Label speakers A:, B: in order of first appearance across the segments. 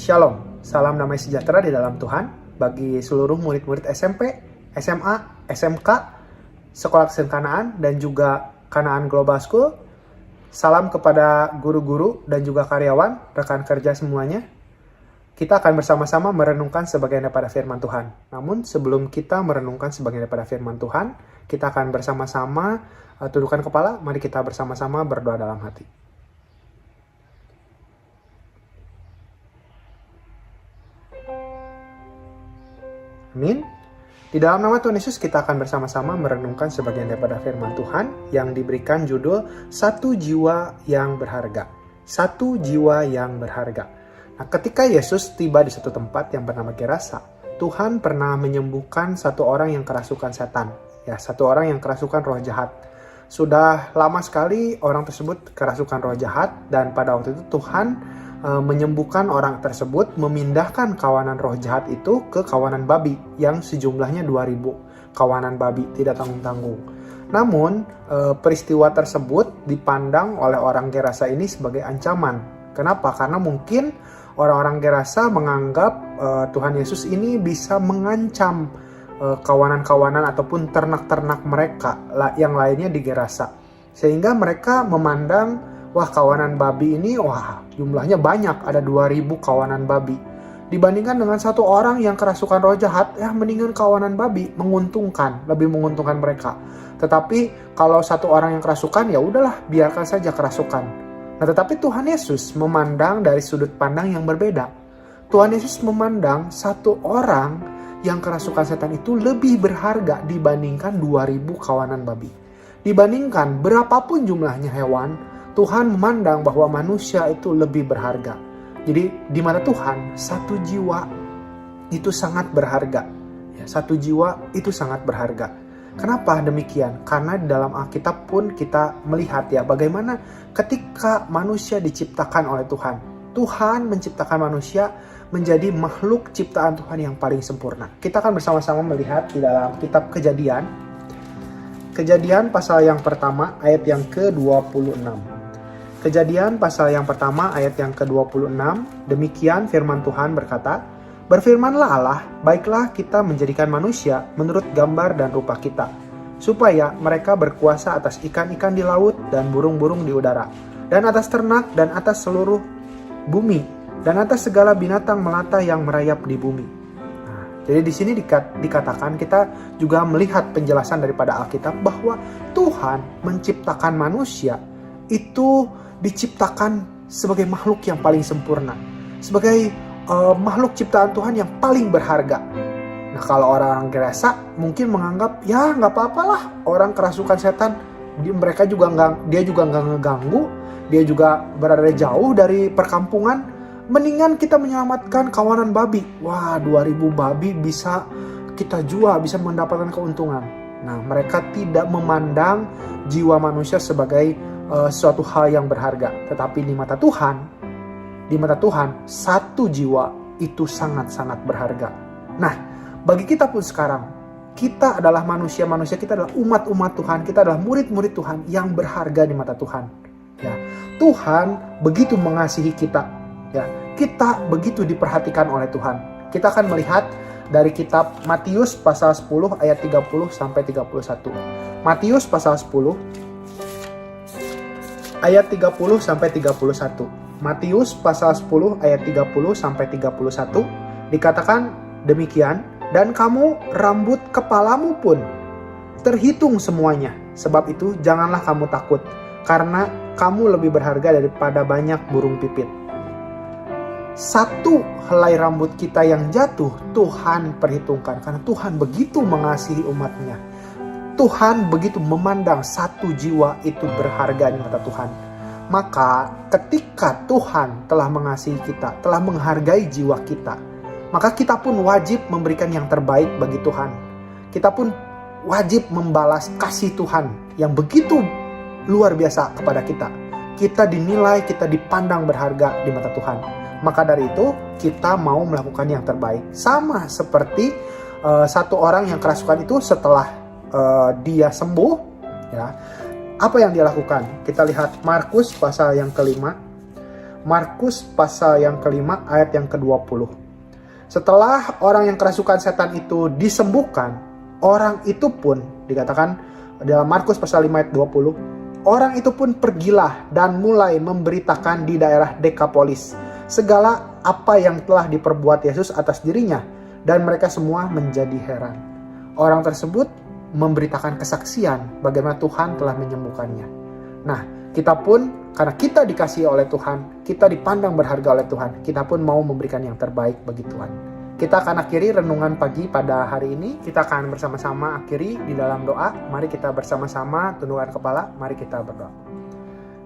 A: Shalom, salam damai sejahtera di dalam Tuhan bagi seluruh murid-murid SMP, SMA, SMK, Sekolah Kristen Kanaan, dan juga Kanaan Global School. Salam kepada guru-guru dan juga karyawan, rekan kerja semuanya. Kita akan bersama-sama merenungkan sebagian daripada firman Tuhan. Namun sebelum kita merenungkan sebagian daripada firman Tuhan, kita akan bersama-sama tundukkan kepala, mari kita bersama-sama berdoa dalam hati. Amin. Di dalam nama Tuhan Yesus kita akan bersama-sama merenungkan sebagian daripada firman Tuhan yang diberikan judul Satu Jiwa Yang Berharga. Satu jiwa yang berharga. Nah, ketika Yesus tiba di satu tempat yang bernama Gerasa, Tuhan pernah menyembuhkan satu orang yang kerasukan setan. Ya, satu orang yang kerasukan roh jahat. Sudah lama sekali orang tersebut kerasukan roh jahat, dan pada waktu itu Tuhan menyembuhkan orang tersebut, memindahkan kawanan roh jahat itu ke kawanan babi yang sejumlahnya 2000 kawanan babi, tidak tanggung-tanggung. Namun peristiwa tersebut dipandang oleh orang Gerasa ini sebagai ancaman. Kenapa? Karena mungkin orang-orang Gerasa menganggap Tuhan Yesus ini bisa mengancam kawanan-kawanan ataupun ternak-ternak mereka yang lainnya di Gerasa, sehingga mereka memandang, wah, kawanan babi ini, wah, jumlahnya banyak, ada 2000 kawanan babi. Dibandingkan dengan satu orang yang kerasukan roh jahat, ya mendingan kawanan babi, menguntungkan, lebih menguntungkan mereka. Tetapi kalau satu orang yang kerasukan, ya udahlah, biarkan saja kerasukan. Nah, tetapi Tuhan Yesus memandang dari sudut pandang yang berbeda. Tuhan Yesus memandang satu orang yang kerasukan setan itu lebih berharga dibandingkan 2000 kawanan babi. Dibandingkan berapapun jumlahnya hewan, Tuhan memandang bahwa manusia itu lebih berharga. Jadi di mata Tuhan, satu jiwa itu sangat berharga. Ya, satu jiwa itu sangat berharga. Kenapa demikian? Karena di dalam Alkitab pun kita melihat ya bagaimana ketika manusia diciptakan oleh Tuhan. Tuhan menciptakan manusia menjadi makhluk ciptaan Tuhan yang paling sempurna. Kita akan bersama-sama melihat di dalam kitab Kejadian. Kejadian pasal yang pertama ayat yang ke-26. Kejadian pasal yang pertama ayat yang ke-26, demikian firman Tuhan berkata, "Berfirmanlah Allah, baiklah kita menjadikan manusia menurut gambar dan rupa kita, supaya mereka berkuasa atas ikan-ikan di laut dan burung-burung di udara, dan atas ternak dan atas seluruh bumi, dan atas segala binatang melata yang merayap di bumi." Nah, jadi di sini dikatakan, kita juga melihat penjelasan daripada Alkitab bahwa Tuhan menciptakan manusia itu diciptakan sebagai makhluk yang paling sempurna, sebagai makhluk ciptaan Tuhan yang paling berharga. Nah, kalau orang gerasa mungkin menganggap ya nggak apa-apalah, orang kerasukan setan, dia juga nggak ngeganggu, dia juga berada jauh dari perkampungan. Mendingan kita menyelamatkan kawanan babi. Wah, 2000 babi bisa kita jual, bisa mendapatkan keuntungan. Nah, mereka tidak memandang jiwa manusia sebagai suatu hal yang berharga. Tetapi di mata Tuhan, satu jiwa itu sangat-sangat berharga. Nah, bagi kita pun sekarang, kita adalah manusia-manusia, kita adalah umat-umat Tuhan, kita adalah murid-murid Tuhan yang berharga di mata Tuhan. Ya, Tuhan begitu mengasihi kita. Ya, kita begitu diperhatikan oleh Tuhan. Kita akan melihat dari kitab Matius pasal 10 ayat 30 sampai 31. Matius pasal 10 ayat 30 sampai 31. Matius pasal 10 ayat 30 sampai 31 dikatakan demikian, dan kamu rambut kepalamu pun terhitung semuanya. Sebab itu janganlah kamu takut, karena kamu lebih berharga daripada banyak burung pipit. Satu helai rambut kita yang jatuh, Tuhan perhitungkan. Karena Tuhan begitu mengasihi umatnya. Tuhan begitu memandang satu jiwa itu berharga di mata Tuhan. Maka ketika Tuhan telah mengasihi kita, telah menghargai jiwa kita, maka kita pun wajib memberikan yang terbaik bagi Tuhan. Kita pun wajib membalas kasih Tuhan yang begitu luar biasa kepada kita. Kita dinilai, kita dipandang berharga di mata Tuhan. Maka dari itu kita mau melakukan yang terbaik. Sama seperti satu orang yang kerasukan itu setelah dia sembuh, ya, apa yang dia lakukan? Kita lihat Markus pasal yang kelima. Markus pasal yang kelima ayat yang ke-20. Setelah orang yang kerasukan setan itu disembuhkan, orang itu pun dikatakan dalam Markus pasal 5 ayat 20, orang itu pun pergilah dan mulai memberitakan di daerah Dekapolis segala apa yang telah diperbuat Yesus atas dirinya, dan mereka semua menjadi heran. Orang tersebut memberitakan kesaksian bagaimana Tuhan telah menyembuhkannya. Nah, kita pun karena kita dikasihi oleh Tuhan, kita dipandang berharga oleh Tuhan, kita pun mau memberikan yang terbaik bagi Tuhan. Kita akan akhiri renungan pagi pada hari ini. Kita akan bersama-sama akhiri di dalam doa. Mari kita bersama-sama tundukkan kepala, mari kita berdoa.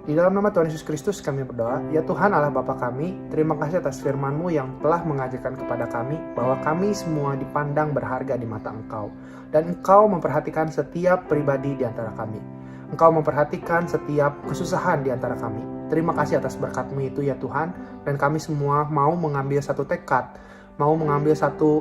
A: Di dalam nama Tuhan Yesus Kristus kami berdoa. Ya Tuhan Allah Bapa kami, terima kasih atas firman-Mu yang telah mengajarkan kepada kami bahwa kami semua dipandang berharga di mata Engkau. Dan Engkau memperhatikan setiap pribadi di antara kami. Engkau memperhatikan setiap kesusahan di antara kami. Terima kasih atas berkat-Mu itu ya Tuhan. Dan kami semua mau mengambil satu tekad, mau mengambil satu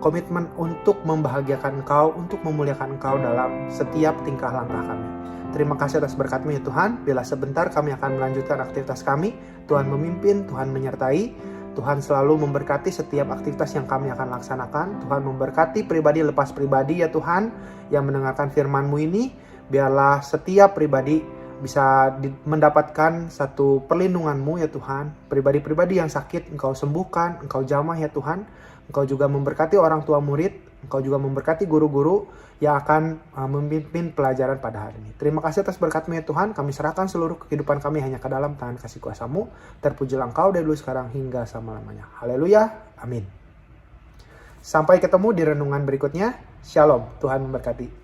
A: komitmen untuk membahagiakan Engkau, untuk memuliakan Engkau dalam setiap tingkah langkah kami. Terima kasih atas berkat-Mu ya Tuhan. Bila sebentar kami akan melanjutkan aktivitas kami, Tuhan memimpin, Tuhan menyertai, Tuhan selalu memberkati setiap aktivitas yang kami akan laksanakan. Tuhan memberkati pribadi lepas pribadi ya Tuhan yang mendengarkan firman-Mu ini. Biarlah setiap pribadi bisa mendapatkan satu perlindungan-Mu ya Tuhan. Pribadi-pribadi yang sakit Engkau sembuhkan, Engkau jamah ya Tuhan. Engkau juga memberkati orang tua murid, Engkau juga memberkati guru-guru yang akan memimpin pelajaran pada hari ini. Terima kasih atas berkat-Mu ya Tuhan. Kami serahkan seluruh kehidupan kami hanya ke dalam tangan kasih kuasa-Mu. Terpujilah Engkau dari dulu sekarang hingga selama-lamanya. Haleluya. Amin. Sampai ketemu di renungan berikutnya. Shalom. Tuhan memberkati.